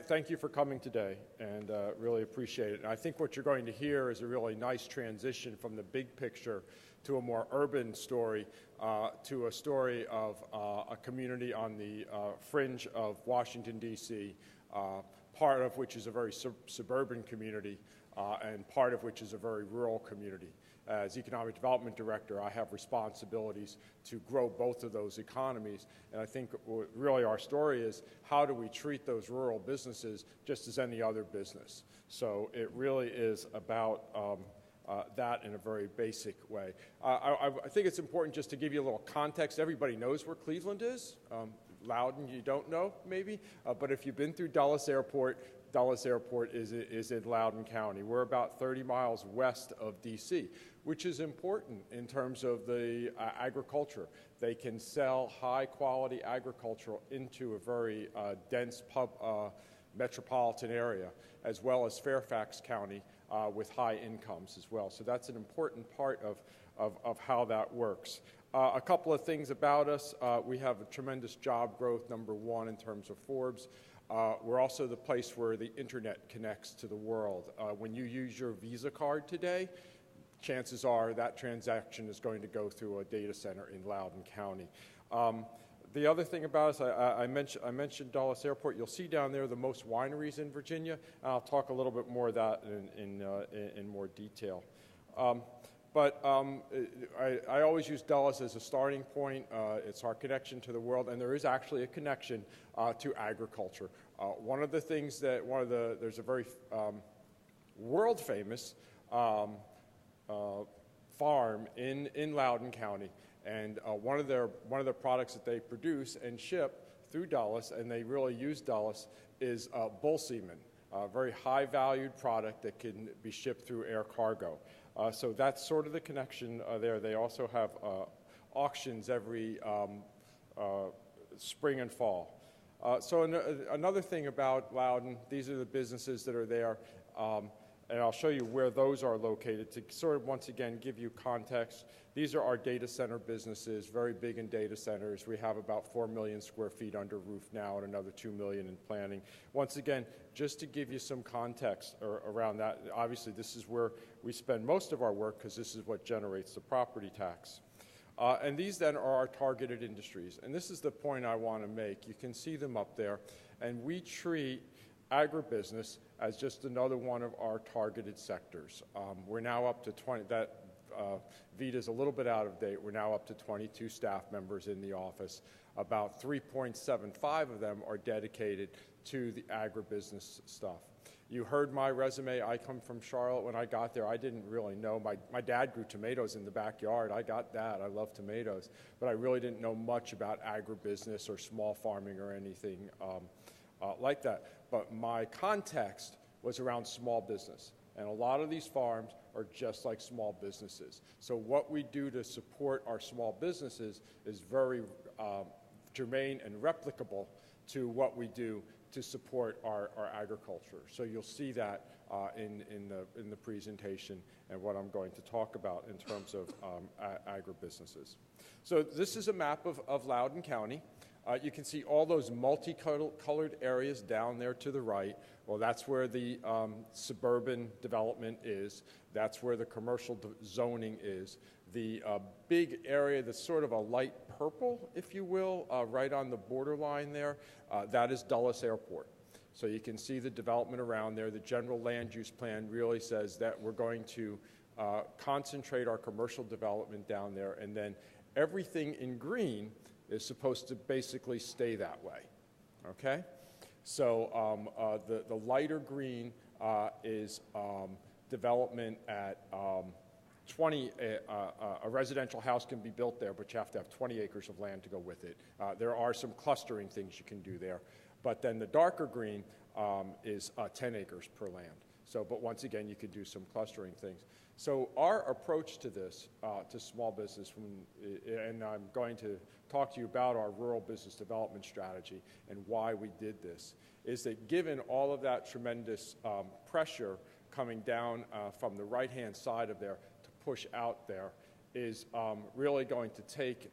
thank you for coming today, and really appreciate it. And I think what you're going to hear is a really nice transition from the big picture to a more urban story, to a story of a community on the fringe of Washington, D.C., part of which is a very suburban community, and part of which is a very rural community. As Economic Development Director, I have responsibilities to grow both of those economies. And I think really our story is how do we treat those rural businesses just as any other business. So it really is about that in a very basic way. I think it's important just to give you a little context. Everybody knows where Cleveland is. Loudoun, you don't know, maybe. But if you've been through Dulles Airport is in Loudoun County. We're about 30 miles west of D.C., which is important in terms of the agriculture. They can sell high-quality agriculture into a very dense metropolitan area, as well as Fairfax County with high incomes as well. So that's an important part of how that works. A couple of things about us. We have a tremendous job growth, number one, in terms of Forbes. We're also the place where the internet connects to the world. When you use your Visa card today, chances are that transaction is going to go through a data center in Loudoun County. The other thing about us, I mentioned Dulles Airport. You'll see down there the most wineries in Virginia. I'll talk a little bit more of that in more detail. But I always use Dulles as a starting point. It's our connection to the world, and there is actually a connection to agriculture. One of the things there's a very world-famous farm in Loudoun County, and one of their products that they produce and ship through Dulles, and they really use Dulles, is bull semen, a very high-valued product that can be shipped through air cargo. So that's sort of the connection there. They also have auctions every spring and fall. So another thing about Loudoun, these are the businesses that are there, and I'll show you where those are located to sort of once again give you context. These are our data center businesses, very big in data centers. We have about 4 million square feet under roof now and another 2 million in planning. Once again, just to give you some context around that, obviously this is where we spend most of our work because this is what generates the property tax. And these then are our targeted industries. And this is the point I want to make. You can see them up there. And we treat agribusiness as just another one of our targeted sectors. We're now up to 20, VITA's a little bit out of date. We're now up to 22 staff members in the office. About 3.75 of them are dedicated to the agribusiness stuff. You heard my resume. I come from Charlotte. When I got there, I didn't really know. My dad grew tomatoes in the backyard. I got that. I love tomatoes. But I really didn't know much about agribusiness or small farming or anything like that. But my context was around small business. And a lot of these farms are just like small businesses. So what we do to support our small businesses is very germane and replicable to what we do to support our agriculture. So you'll see that in the presentation and what I'm going to talk about in terms of agribusinesses. So this is a map of Loudoun County. You can see all those multicolored areas down there to the right. Well, that's where the suburban development is. That's where the commercial zoning is. The big area that's sort of a light purple, if you will, right on the borderline there, that is Dulles Airport. So you can see the development around there. The general land use plan really says that we're going to concentrate our commercial development down there, and then everything in green is supposed to basically stay that way, okay? So the lighter green is development at 20, a residential house can be built there, but you have to have 20 acres of land to go with it. There are some clustering things you can do there, but then the darker green is 10 acres per land. So, but once again, you could do some clustering things. So our approach to this, to small business, and I'm going to talk to you about our rural business development strategy and why we did this, is that given all of that tremendous pressure coming down from the right-hand side of there to push out there, is really going to take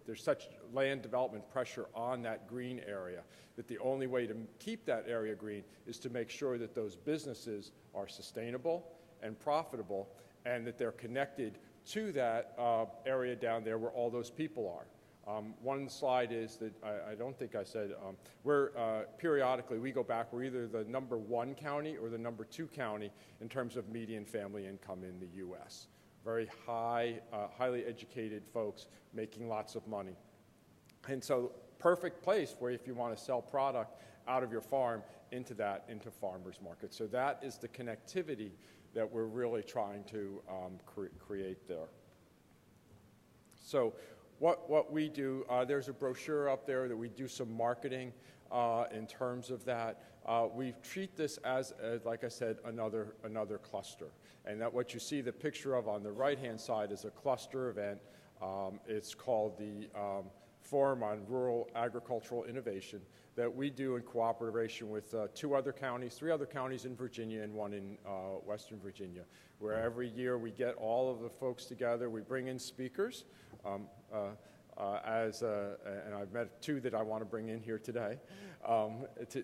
there's such land development pressure on that green area that the only way to keep that area green is to make sure that those businesses are sustainable and profitable and that they're connected to that area down there where all those people are. One slide is that I don't think I said, periodically we go back, we're either the #1 county or the #2 county in terms of median family income in the U.S. Very high, highly educated folks making lots of money. And so perfect place where if you want to sell product out of your farm into farmers market. So that is the connectivity that we're really trying to create there. So what we do, there's a brochure up there that we do some marketing in terms of that. We treat this as, like I said, another cluster. And that what you see the picture of on the right-hand side is a cluster event. It's called the Forum on Rural Agricultural Innovation that we do in cooperation with 3 other counties in Virginia and 1 in Western Virginia, where every year we get all of the folks together. We bring in speakers, and I've met 2 that I want to bring in here today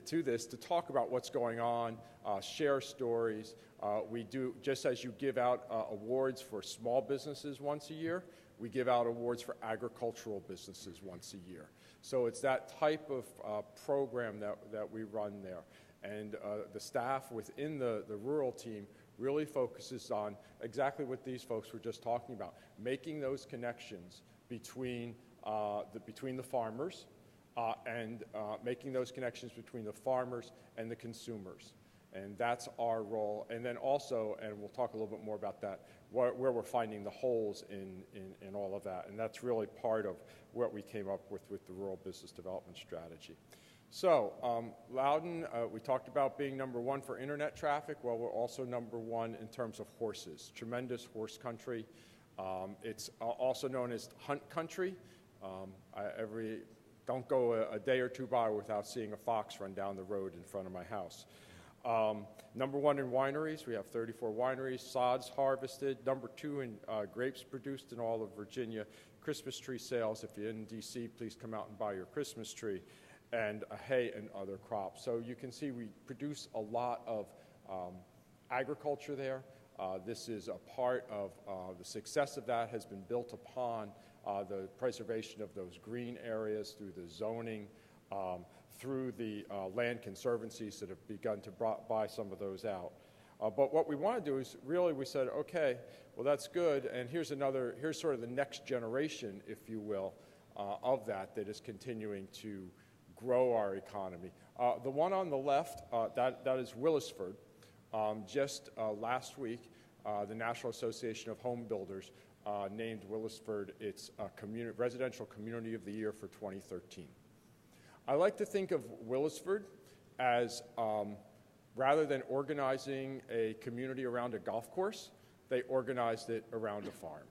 to this to talk about what's going on, share stories. We do, just as you give out awards for small businesses once a year, we give out awards for agricultural businesses once a year. So it's that type of program that we run there. And the staff within the rural team really focuses on exactly what these folks were just talking about, making those connections between the farmers and making those connections between the farmers and the consumers. And that's our role. And then also, and we'll talk a little bit more about that, where we're finding the holes in all of that. And that's really part of what we came up with the rural business development strategy. So Loudoun, we talked about being #1 for internet traffic. Well, we're also #1 in terms of horses, tremendous horse country. It's also known as hunt country. Don't go a day or 2 by without seeing a fox run down the road in front of my house. #1 in wineries, we have 34 wineries, sods harvested. #2 in grapes produced in all of Virginia. Christmas tree sales, if you're in DC, please come out and buy your Christmas tree. And hay and other crops. So you can see we produce a lot of agriculture there. This is a part of the success of that has been built upon the preservation of those green areas through the zoning, through the land conservancies that have begun to buy some of those out. But what we want to do is really, we said, okay, well that's good, and here's sort of the next generation, if you will, of that is continuing to grow our economy. The one on the left, that is Willisford. Just last week, the National Association of Home Builders named Willisford its Residential Community of the Year for 2013. I like to think of Willisford as, rather than organizing a community around a golf course, they organized it around a farm.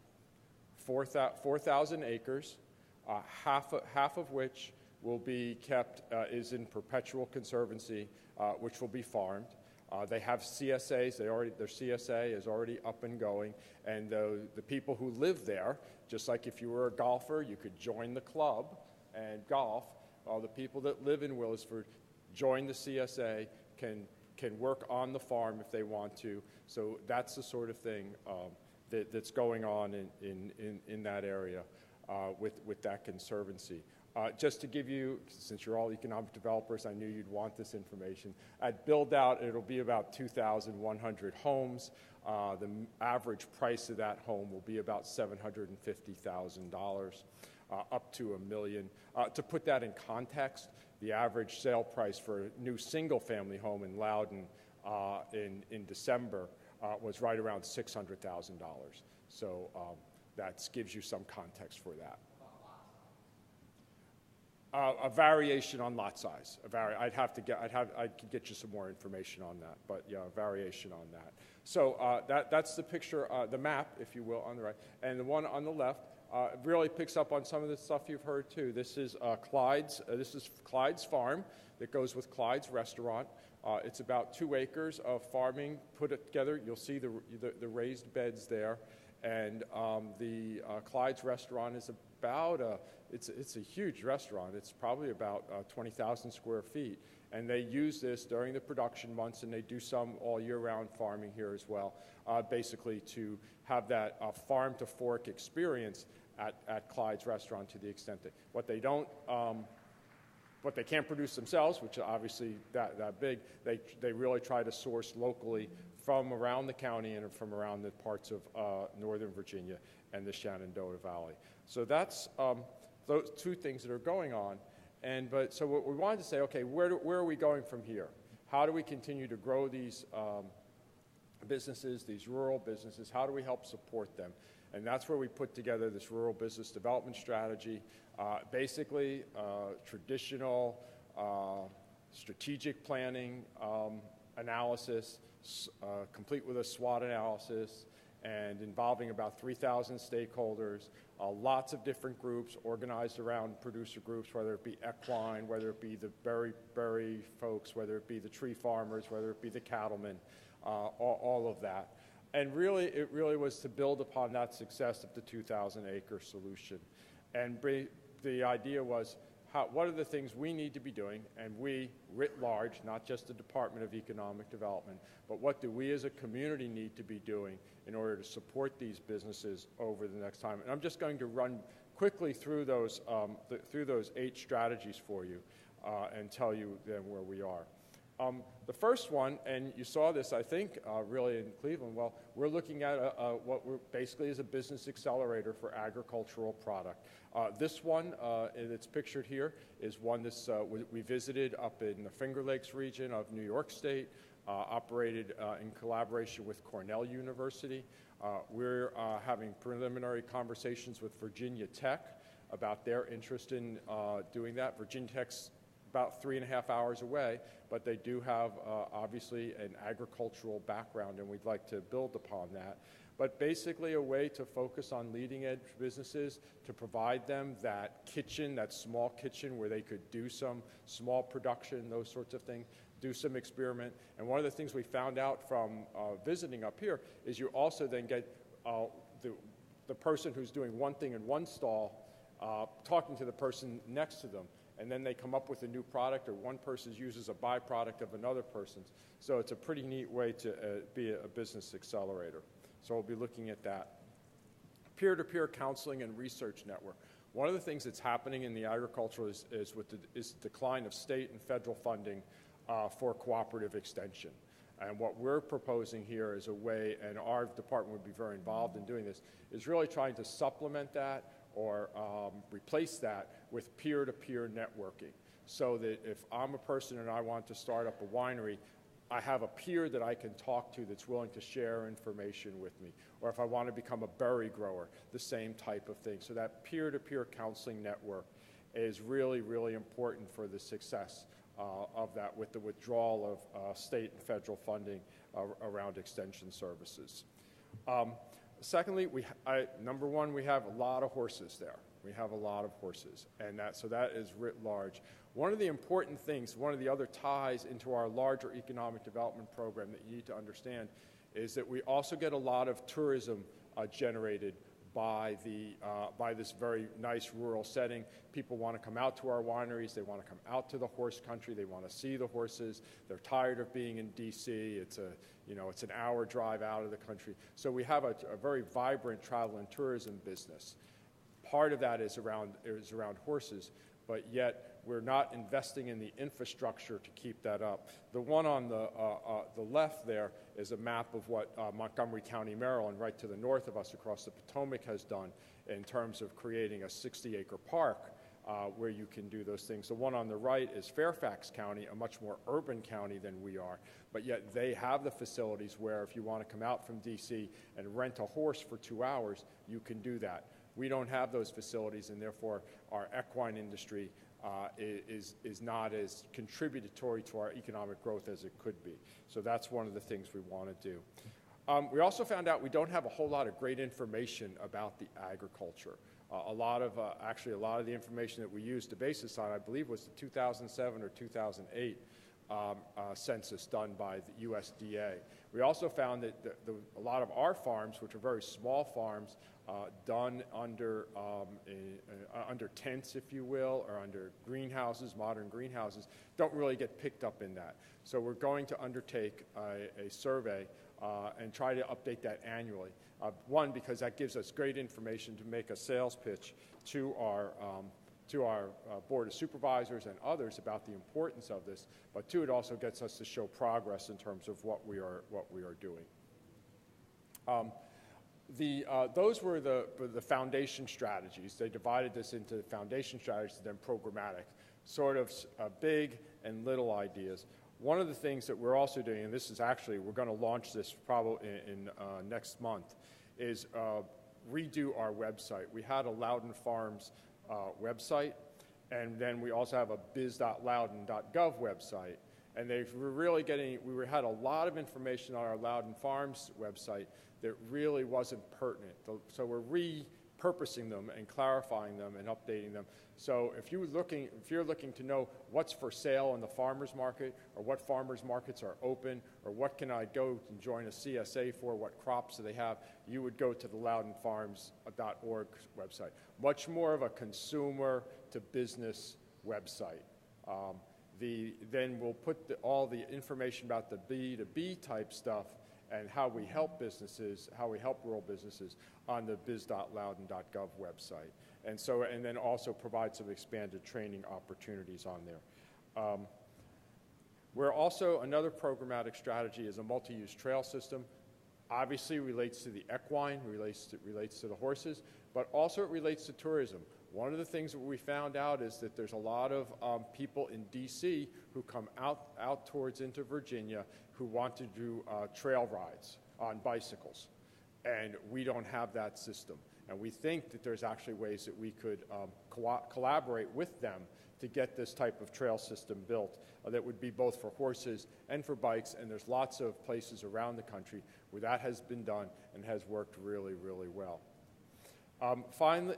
4,000 acres, half of which will be kept, is in perpetual conservancy, which will be farmed. They have CSAs, their CSA is already up and going, and the people who live there, just like if you were a golfer, you could join the club and golf. The people that live in Willisford join the CSA, can work on the farm if they want to. So that's the sort of thing that's going on in that area with that conservancy. Just to give you, since you're all economic developers, I knew you'd want this information. At build out, it'll be about 2,100 homes. The average price of that home will be about $750,000, up to $1 million. To put that in context, the average sale price for a new single-family home in Loudoun in December was right around $600,000. So that gives you some context for that. A variation on lot size. I could get you some more information on that, but yeah, a variation on that. So that's the picture, the map, if you will, on the right, and the one on the left really picks up on some of the stuff you've heard too. This is Clyde's. This is Clyde's farm that goes with Clyde's restaurant. It's about 2 acres of farming put it together. You'll see the raised beds there, And the Clyde's restaurant is about it's a huge restaurant. It's probably about 20,000 square feet. And they use this during the production months, and they do some all year-round farming here as well, basically to have that farm-to-fork experience at Clyde's restaurant to the extent that what they can't produce themselves, which is obviously that big, they really try to source locally from around the county and from around the parts of Northern Virginia and the Shenandoah Valley. So that's those two things that are going on. So what we wanted to say, okay, where are we going from here? How do we continue to grow these businesses, these rural businesses? How do we help support them? And that's where we put together this rural business development strategy, basically traditional strategic planning analysis, complete with a SWOT analysis, and involving about 3,000 stakeholders, lots of different groups organized around producer groups, whether it be Equine, whether it be the berry folks, whether it be the tree farmers, whether it be the cattlemen, all of that. And really, it really was to build upon that success of the 2,000-acre solution. And the idea was, what are the things we need to be doing, and we, writ large, not just the Department of Economic Development, but what do we as a community need to be doing in order to support these businesses over the next time? And I'm just going to run quickly through those 8 strategies for you and tell you then where we are. The first one, and you saw this, I think, really in Cleveland, well, we're looking at what we're basically is a business accelerator for agricultural product. This one, that's pictured here, is one that's, we visited up in the Finger Lakes region of New York State, operated in collaboration with Cornell University. We're having preliminary conversations with Virginia Tech about their interest in doing that. Virginia Tech's about 3.5 hours away, but they do have obviously an agricultural background, and we'd like to build upon that. But basically a way to focus on leading edge businesses, to provide them that kitchen, that small kitchen where they could do some small production, those sorts of things, do some experiment. And one of the things we found out from visiting up here is you also then get the person who's doing one thing in one stall talking to the person next to them. And then they come up with a new product, or one person uses a byproduct of another person's. So it's a pretty neat way to be a business accelerator. So we'll be looking at that. Peer-to-peer counseling and research network. One of the things that's happening in the agriculture is decline of state and federal funding for cooperative extension. And what we're proposing here is a way, and our department would be very involved in doing this, is really trying to supplement that or replace that with peer-to-peer networking. So that if I'm a person and I want to start up a winery, I have a peer that I can talk to that's willing to share information with me. Or if I want to become a berry grower, the same type of thing. So that peer-to-peer counseling network is really, really important for the success of that, with the withdrawal of state and federal funding around extension services. Secondly, number one, we have a lot of horses there. We have a lot of horses, and so that is writ large. One of the important things, one of the other ties into our larger economic development program that you need to understand is that we also get a lot of tourism generated by this very nice rural setting. People want to come out to our wineries. They want to come out to the horse country. They want to see the horses. They're tired of being in D.C. It's an hour drive out of the country. So we have a very vibrant travel and tourism business. Part of that is around horses, but yet we're not investing in the infrastructure to keep that up. The one on the left there is a map of what Montgomery County, Maryland, right to the north of us across the Potomac, has done in terms of creating a 60-acre park where you can do those things. The one on the right is Fairfax County, a much more urban county than we are, but yet they have the facilities where if you want to come out from D.C. and rent a horse for 2 hours, you can do that. We don't have those facilities, and therefore our equine industry is not as contributory to our economic growth as it could be. So that's one of the things we want to do. We also found out we don't have a whole lot of great information about the agriculture. A lot of the information that we used to base this on, I believe, was the 2007 or 2008 census done by the USDA. We also found that a lot of our farms, which are very small farms, done under tents, if you will, or under greenhouses, modern greenhouses, don't really get picked up in that. So we're going to undertake a survey and try to update that annually. One, because that gives us great information to make a sales pitch to our Board of Supervisors and others about the importance of this, but two, it also gets us to show progress in terms of what we are doing. Those were the foundation strategies. They divided this into foundation strategies and then programmatic, sort of big and little ideas. One of the things that we're also doing, and this is actually, we're going to launch this probably in next month, is redo our website. We had a Loudoun Farms website, and then we also have a biz.loudoun.gov website. And we had a lot of information on our Loudoun Farms website that really wasn't pertinent. So we're repurposing them and clarifying them and updating them. So if you're looking to know what's for sale in the farmers market, or what farmers markets are open, or what can I go and join a CSA for, what crops do they have, you would go to the loudounfarms.org website. Much more of a consumer to business website. Then we'll put all the information about the B2B type stuff and how we help businesses, how we help rural businesses on the biz.loudoun.gov website. And then also provide some expanded training opportunities on there. We're also, another programmatic strategy is a multi-use trail system. Obviously relates to the equine, relates to the horses, but also it relates to tourism. One of the things that we found out is that there's a lot of people in DC who come out towards into Virginia who want to do trail rides on bicycles. And we don't have that system. And we think that there's actually ways that we could collaborate with them to get this type of trail system built that would be both for horses and for bikes. And there's lots of places around the country where that has been done and has worked really, really well. Finally,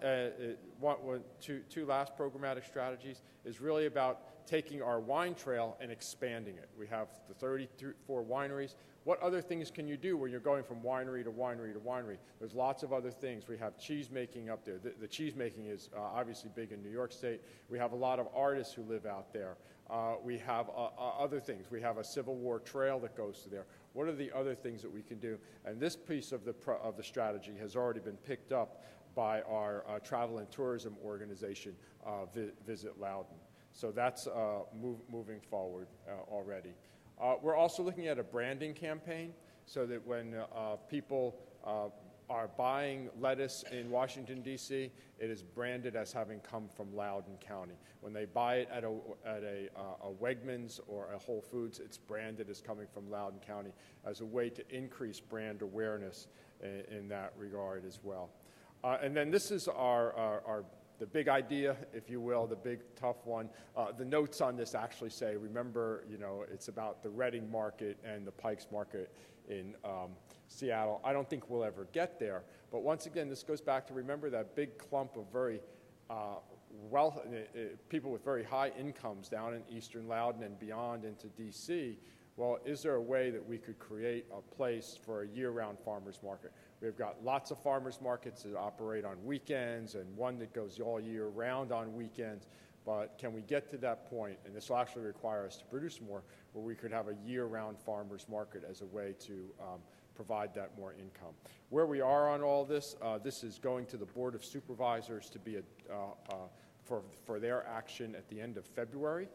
two last programmatic strategies is really about taking our wine trail and expanding it. We have the 34 wineries. What other things can you do when you're going from winery to winery to winery? There's lots of other things. We have cheese making up there. The cheese making is obviously big in New York State. We have a lot of artists who live out there. We have other things. We have a Civil War trail that goes to there. What are the other things that we can do? And this piece of the strategy has already been picked up by our travel and tourism organization, Visit Loudoun. So that's moving forward already. We're also looking at a branding campaign so that when people are buying lettuce in Washington, D.C., it is branded as having come from Loudoun County. When they buy it at a Wegmans or a Whole Foods, it's branded as coming from Loudoun County as a way to increase brand awareness in that regard as well. And then this is the big idea, if you will, the big tough one. The notes on this actually say, remember, it's about the Reading market and the Pikes market in Seattle. I don't think we'll ever get there. But once again, this goes back to remember that big clump of very people with very high incomes down in eastern Loudoun and beyond into D.C. Well, is there a way that we could create a place for a year-round farmers market? We've got lots of farmers markets that operate on weekends and one that goes all year round on weekends. But can we get to that point, and this will actually require us to produce more, where we could have a year-round farmers market as a way to provide that more income. Where we are on all this, this is going to the Board of Supervisors to be for their action at the end of February.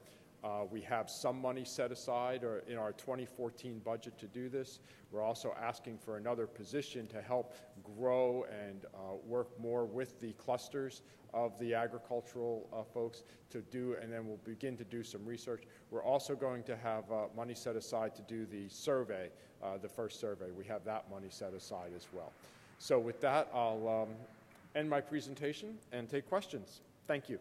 We have some money set aside in our 2014 budget to do this. We're also asking for another position to help grow and work more with the clusters of the agricultural folks to do, and then we'll begin to do some research. We're also going to have money set aside to do the survey, the first survey. We have that money set aside as well. So with that, I'll end my presentation and take questions. Thank you.